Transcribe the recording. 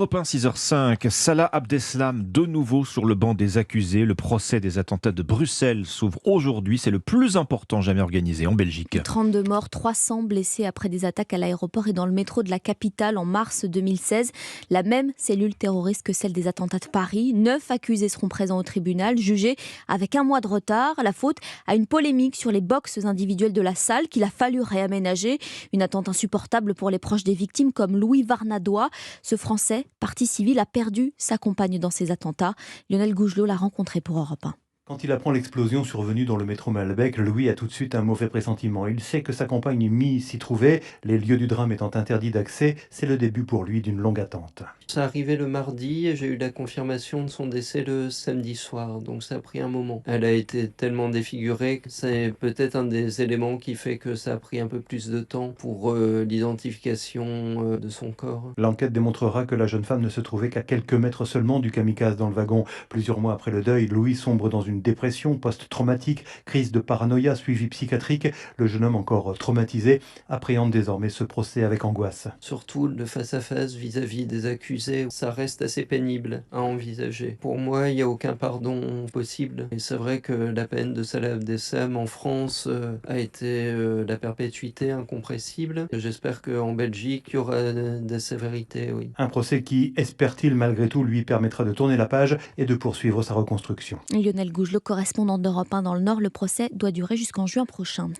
Europe 1, 6h05, Salah Abdeslam de nouveau sur le banc des accusés. Le procès des attentats de Bruxelles s'ouvre aujourd'hui. C'est le plus important jamais organisé en Belgique. 32 morts, 300 blessés après des attaques à l'aéroport et dans le métro de la capitale en mars 2016. La même cellule terroriste que celle des attentats de Paris. 9 accusés seront présents au tribunal, jugés avec un mois de retard. La faute à une polémique sur les boxes individuelles de la salle qu'il a fallu réaménager. Une attente insupportable pour les proches des victimes comme Louis Varnadois. Ce Français, partie civile, a perdu sa compagne dans ces attentats. Lionel Gougelot l'a rencontré pour Europe 1. Quand il apprend l'explosion survenue dans le métro Malbec, Louis a tout de suite un mauvais pressentiment. Il sait que sa compagne Mie s'y trouvait, les lieux du drame étant interdits d'accès, c'est le début pour lui d'une longue attente. Ça arrivait le mardi et j'ai eu la confirmation de son décès le samedi soir, donc ça a pris un moment. Elle a été tellement défigurée que c'est peut-être un des éléments qui fait que ça a pris un peu plus de temps pour l'identification de son corps. L'enquête démontrera que la jeune femme ne se trouvait qu'à quelques mètres seulement du kamikaze dans le wagon. Plusieurs mois après le deuil, Louis sombre dans une dépression post-traumatique, crise de paranoïa, suivi psychiatrique. Le jeune homme, encore traumatisé, appréhende désormais ce procès avec angoisse. Surtout le face-à-face vis-à-vis des accusés, ça reste assez pénible à envisager. Pour moi, il n'y a aucun pardon possible. Et c'est vrai que la peine de Salah Abdeslam en France a été la perpétuité incompressible. J'espère qu'en Belgique, il y aura des sévérités, oui. Un procès qui, espère-t-il malgré tout, lui permettra de tourner la page et de poursuivre sa reconstruction. Lionel Gougelot, correspondant d'Europe 1 dans le Nord, le procès doit durer jusqu'en juin prochain.